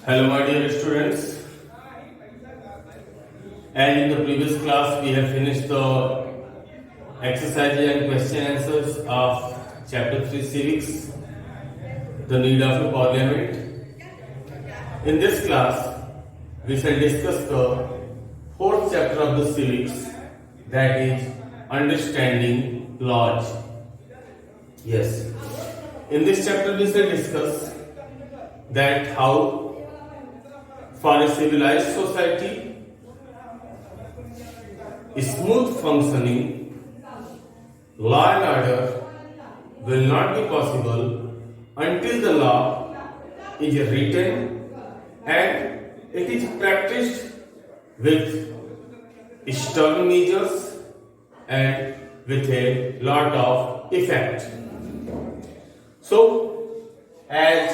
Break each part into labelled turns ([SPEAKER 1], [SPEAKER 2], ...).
[SPEAKER 1] Hello, my dear students. And in the previous class, we have finished the exercises and question answers of Chapter 3 Civics, the need of a parliament. In this class, we shall discuss the fourth chapter of the civics, that is understanding laws. Yes. In this chapter, we shall discuss that how for a civilized society, smooth functioning, law and order will not be possible until the law is written and it is practiced with stern measures and with a lot of effect. So, as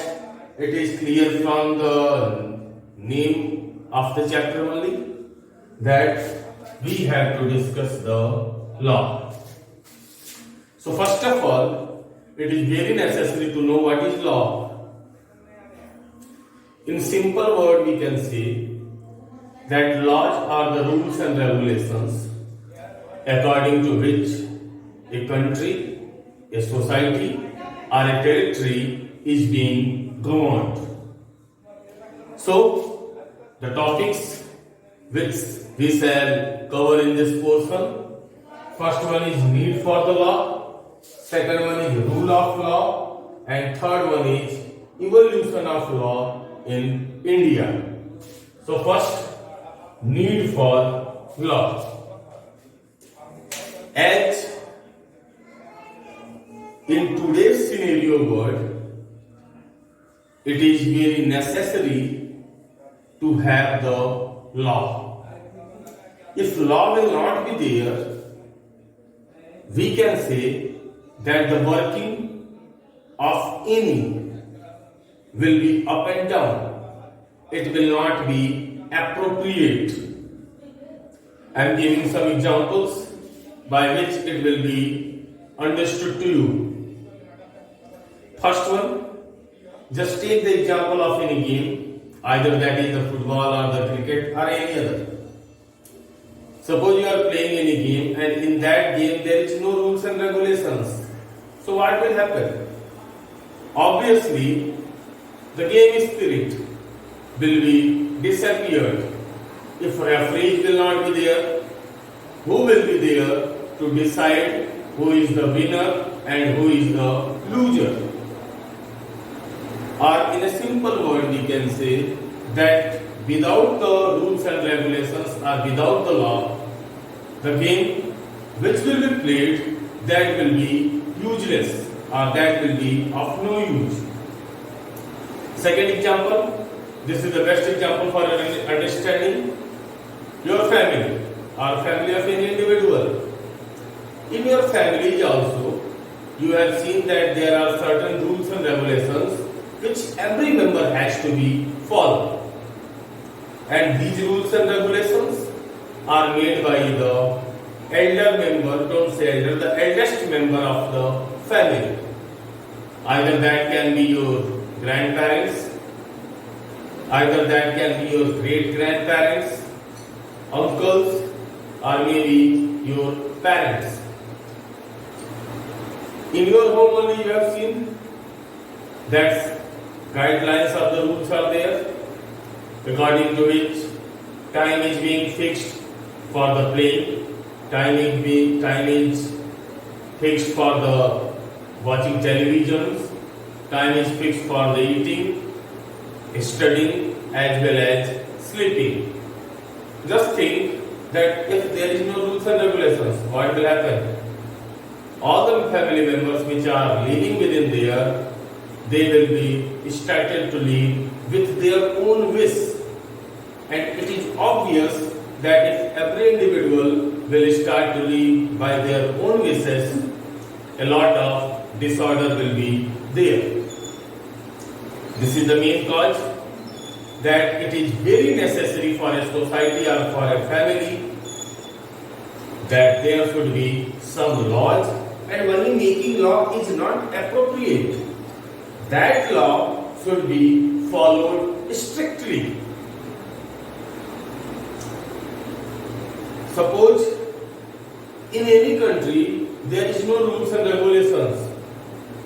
[SPEAKER 1] it is clear from the name of the chapter only that we have to discuss the law. So first of all, it is very necessary to know what is law. In simple word, we can say that laws are the rules and regulations according to which a country, a society, or a territory is being governed. So, the topics which we shall cover in this portion, first one is need for the law, second one is rule of law, and third one is evolution of law in India. So first, need for law. As in today's scenario world, it is very necessary to have the law. If law will not be there, we can say that the working of any will be up and down. It will not be appropriate. I am giving some examples by which it will be understood to you. First one, just take the example of any game, either that is the football or the cricket or any other. Suppose you are playing any game and in that game there is no rules and regulations. So what will happen? Obviously, the game spirit will be disappeared. If referees will not be there, who will be there to decide who is the winner and who is the loser? Or in a simple word, we can say that without the rules and regulations or without the law, the game which will be played, that will be useless or that will be of no use. Second example, this is the best example for understanding your family or family of any individual. In your family also, you have seen that there are certain rules and regulations which every member has to be followed. And these rules and regulations are made by the elder member, don't say elder, the eldest member of the family. Either that can be your grandparents, either that can be your great grandparents, uncles, or maybe your parents. In your home only you have seen that guidelines of the rules are there, according to which time is being fixed for the playing, time is fixed for the watching televisions, time is fixed for the eating, studying as well as sleeping. Just think that if there is no rules and regulations, what will happen? All the family members which are living within there, they will be started to live with their own wish. And it is obvious that if every individual will start to live by their own wishes, a lot of disorder will be there. This is the main cause that it is very necessary for a society or for a family that there should be some laws, and only making law is not appropriate. that law should be followed strictly. Suppose in any country there is no rules and regulations,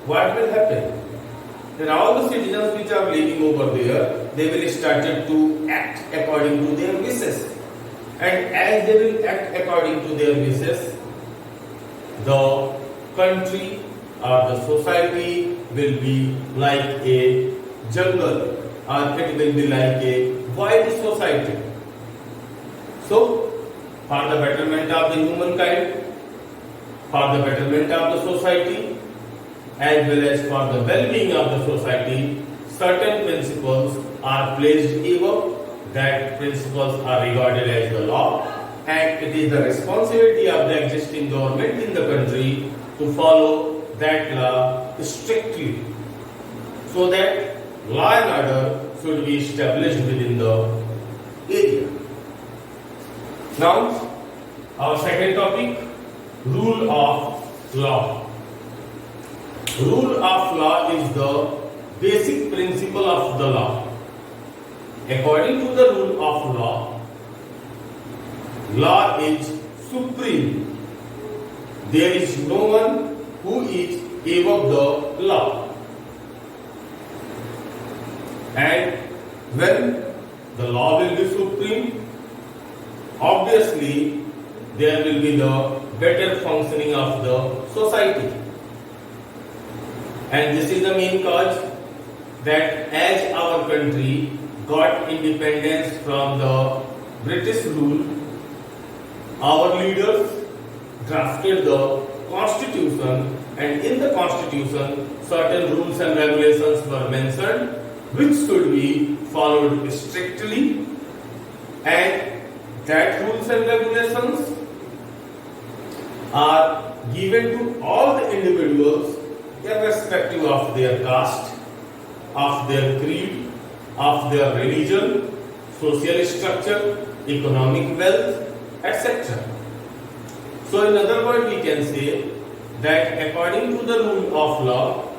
[SPEAKER 1] what will happen? Then all the citizens which are living over there, they will start to act according to their wishes. And as they will act according to their wishes, the country or the society will be like a jungle, or it will be like a wild society. So, for the betterment of the humankind, for the betterment of the society, as well as for the well-being of the society, certain principles are placed above. That principles are regarded as the law, and it is the responsibility of the existing government in the country to follow that law strictly, so that law and order should be established within the area. Now, our second topic, rule of law. Rule of law is the basic principle of the law. According to the rule of law, law is supreme. There is no one who is above the law. And when the law will be supreme, obviously there will be the better functioning of the society. And this is the main cause that as our country got independence from the British rule, our leaders drafted the constitution, and in the constitution certain rules and regulations were mentioned which should be followed strictly, and that rules and regulations are given to all the individuals irrespective of their caste, of their creed, of their religion, social structure, economic wealth, etc. So in other words, we can say that according to the rule of law,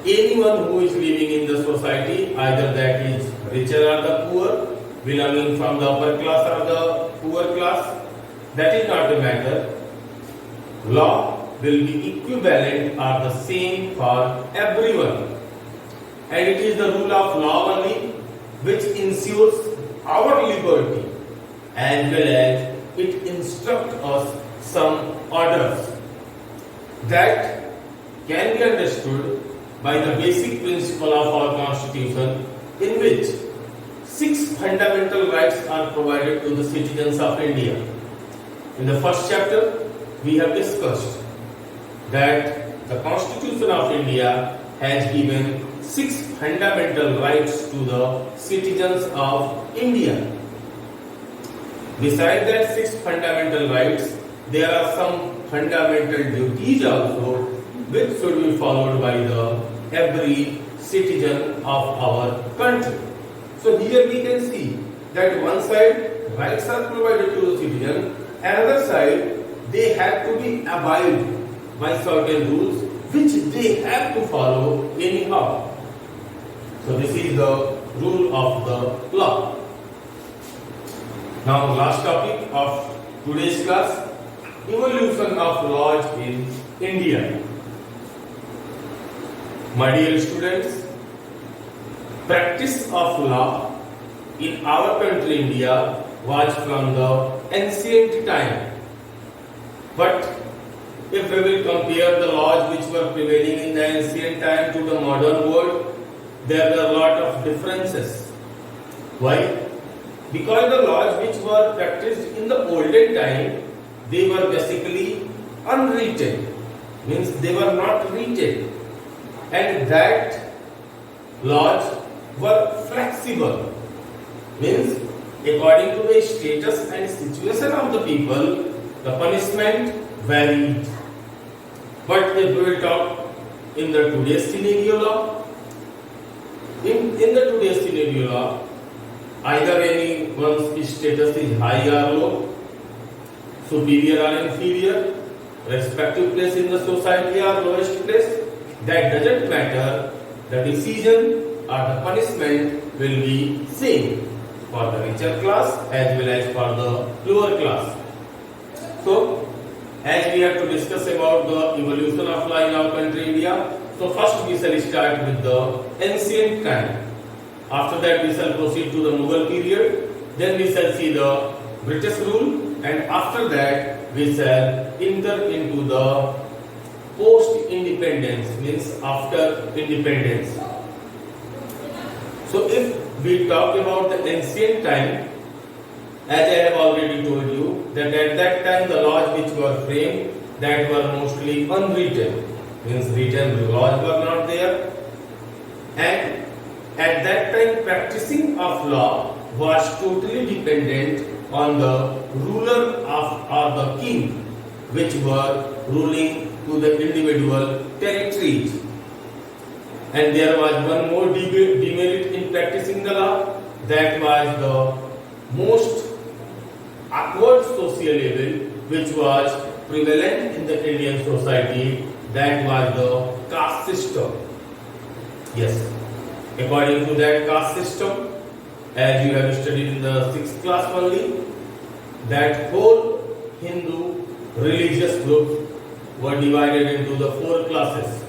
[SPEAKER 1] anyone who is living in the society, either that is richer or the poor, belonging from the upper class or the poor class, that is not a matter. Law will be equivalent or the same for everyone. And it is the rule of law only which ensures our liberty, as well as it instructs us some orders that can be understood by the basic principle of our constitution, in which 6 fundamental rights are provided to the citizens of India. In the first chapter, we have discussed that the Constitution of India has given 6 fundamental rights to the citizens of India. Besides that 6 fundamental rights, there are some fundamental duties also which should be followed by the every citizen of our country. So here we can see that one side rights are provided to the citizen, another side they have to be abide by certain rules which they have to follow anyhow. So this is the rule of the law. Now last topic of today's class, evolution of laws in India. My dear students, practice of law in our country India was from the ancient time. But if we will compare the laws which were prevailing in the ancient time to the modern world, there are a lot of differences. Why? Because the laws which were practiced in the olden time, they were basically unwritten, means they were not written, and that laws were flexible, means according to the status and situation of the people, the punishment varied. But if we will talk in the today's scenario law, in the today's scenario law, either anyone's status is high or low, superior or inferior, respective place in the society or lowest place, that doesn't matter, the decision or the punishment will be same for the richer class as well as for the lower class. So, as we have to discuss about the evolution of law in our country India, so first we shall start with the ancient time. After that we shall proceed to the Mughal period. Then we shall see the British rule, and after that we shall enter into the post-independence, means after independence. So if we talk about the ancient time, as I have already told you, that at that time the laws which were framed, that were mostly unwritten, means written laws were not there, and at that time practicing of law was totally dependent on the ruler of or the king, which were ruling to the individual territories. And there was one more demerit in practicing the law, that was the most awkward social level which was prevalent in the Indian society, that was the caste system. Yes, according to that caste system, as you have studied in the 6th class only, that whole Hindu religious groups were divided into the 4 classes: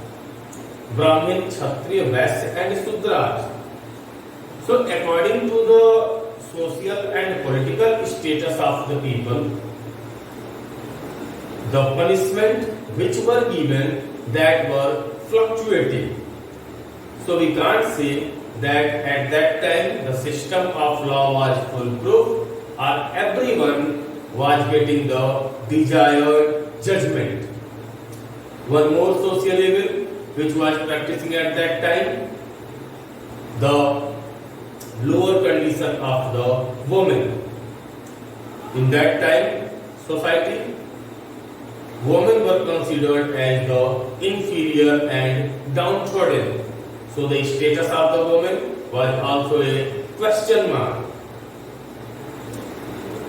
[SPEAKER 1] Brahmin, Kshatriya, Vaishya and Sudra. So according to the social and political status of the people, the punishment which were given, that were fluctuating. So we can't say that at that time the system of law was foolproof or everyone was getting the desired judgment. One more social evil which was practicing at that time, the lower condition of the woman. In that time society, women were considered as the inferior and downtrodden. So the status of the woman was also a question mark.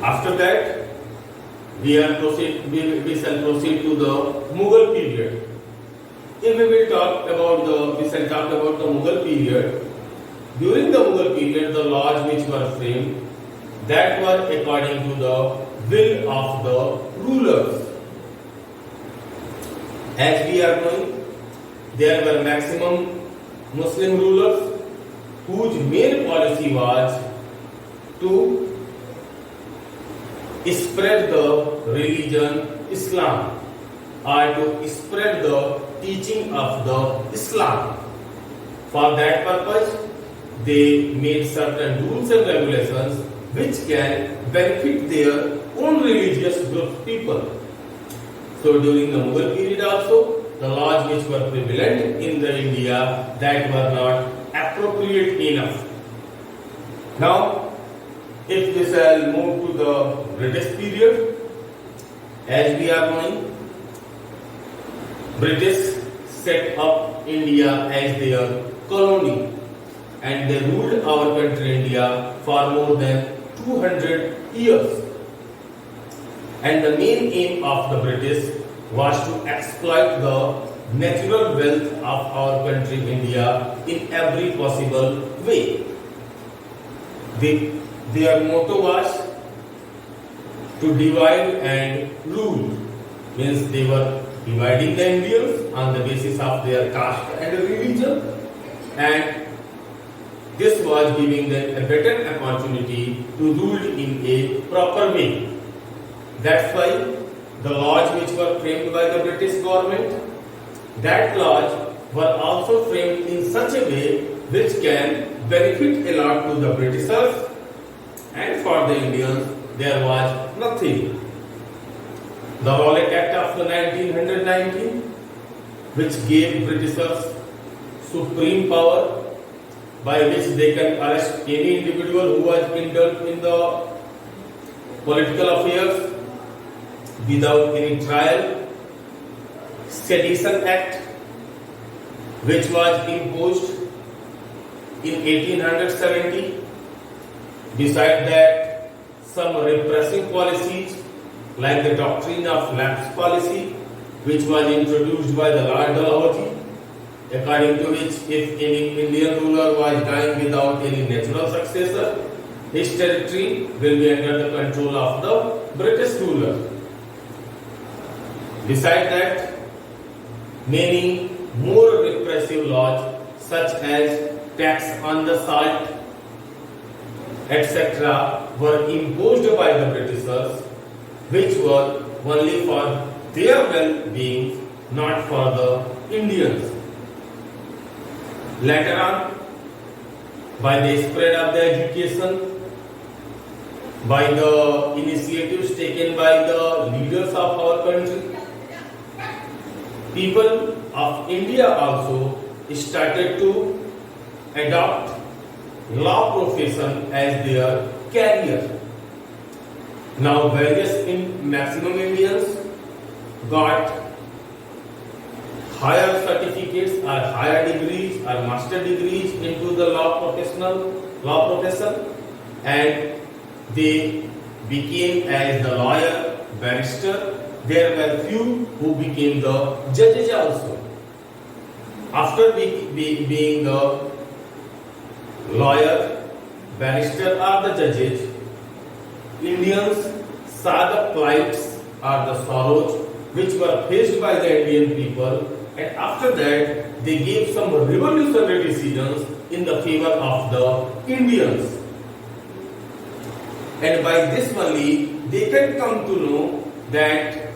[SPEAKER 1] After that, we shall proceed to the Mughal period. If we will talk about we shall talk about the Mughal period. During the Mughal period, the laws which were framed, that were according to the will of the rulers. As we are knowing, there were maximum Muslim rulers whose main policy was to spread the religion Islam, or to spread the teaching of the Islam. For that purpose, they made certain rules and regulations which can benefit their own religious group people. So during the Mughal period also, the laws which were prevalent in the India, that were not appropriate enough. Now, if we shall move to the British period, as we are knowing, British set up India as their colony, and they ruled our country India for more than 200 years. And the main aim of the British was to exploit the natural wealth of our country India in every possible way. Their motto was to divide and rule, means they were dividing the Indians on the basis of their caste and religion, and this was giving them a better opportunity to rule in a proper way. That's why the laws which were framed by the British government, that laws were also framed in such a way which can benefit a lot to the Britishers, and for the Indians there was nothing. The Rowlatt Act of the 1919, which gave Britishers supreme power by which they can arrest any individual who was indulged in the political affairs without any trial. Sedition Act, which was imposed in 1870. Besides that, some repressive policies like the doctrine of lapse policy, which was introduced by the Lord Dalhousie, according to which if any Indian ruler was dying without any natural successor, his territory will be under the control of the British ruler. Besides that, many more repressive laws such as tax on the salt, etc. were imposed by the Britishers, which were only for their well-being, not for the Indians. Later on, by the spread of the education, by the initiatives taken by the leaders of our country, people of India also started to adopt law profession as their career. Now maximum Indians got higher certificates or higher degrees or master degrees into the law profession, and they became as the lawyer, barrister. There were few who became the judges also. After being the lawyer, barrister or the judges, Indians saw the plights or the sorrows which were faced by the Indian people, and after that they gave some revolutionary decisions in the favor of the Indians. And by this only they can come to know that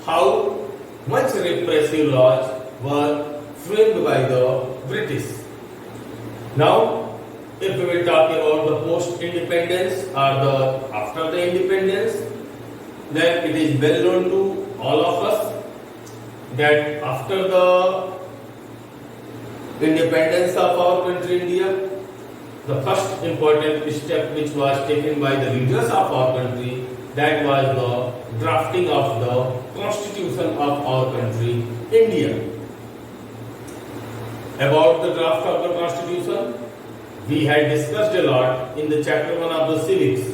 [SPEAKER 1] how much repressive laws were framed by the British. Now, if we will talk about the post-independence or the after the independence, then it is well known to all of us that after the independence of our country India, the first important step which was taken by the leaders of our country, that was the drafting of the constitution of our country India. About the draft of the constitution, we had discussed a lot in the chapter 1 of the civics.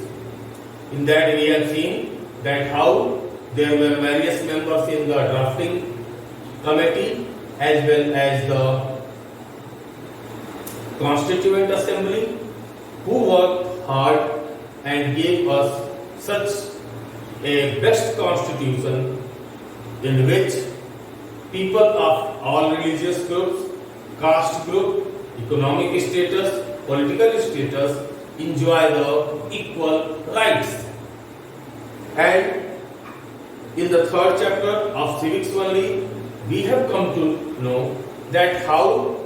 [SPEAKER 1] In that we have seen that how there were various members in the drafting committee as well as the Constituent Assembly who worked hard and gave us such a best constitution in which people of all religious groups, caste group, economic status, political status enjoy the equal rights. And in the third chapter of civics only, we have come to know that how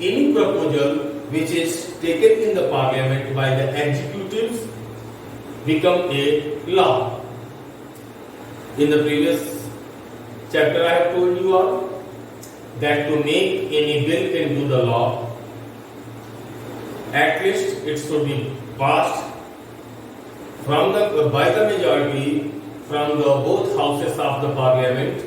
[SPEAKER 1] any proposal which is taken in the parliament by the executives become a law. In the previous chapter I have told you all that to make any bill into the law, at least it should be passed by the majority from the both houses of the parliament,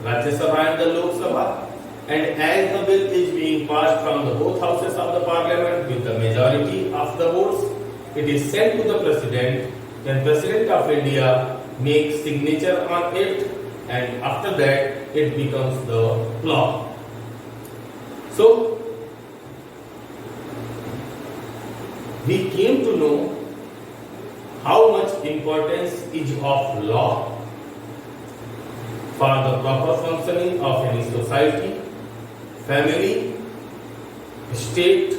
[SPEAKER 1] Rajya Sabha and the Lok Sabha. And as the bill is being passed from the both houses of the parliament with the majority of the votes, it is sent to the president. Then President of India makes signature on it, and after that it becomes the law. So we came to know how much importance is of law for the proper functioning of any society, family, state,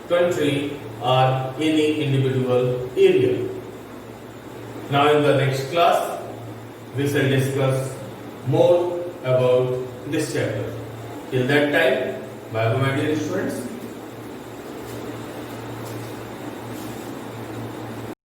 [SPEAKER 1] country, or any individual area. Now in the next class, we shall discuss more about this chapter. Till that time, bye bye my dear students.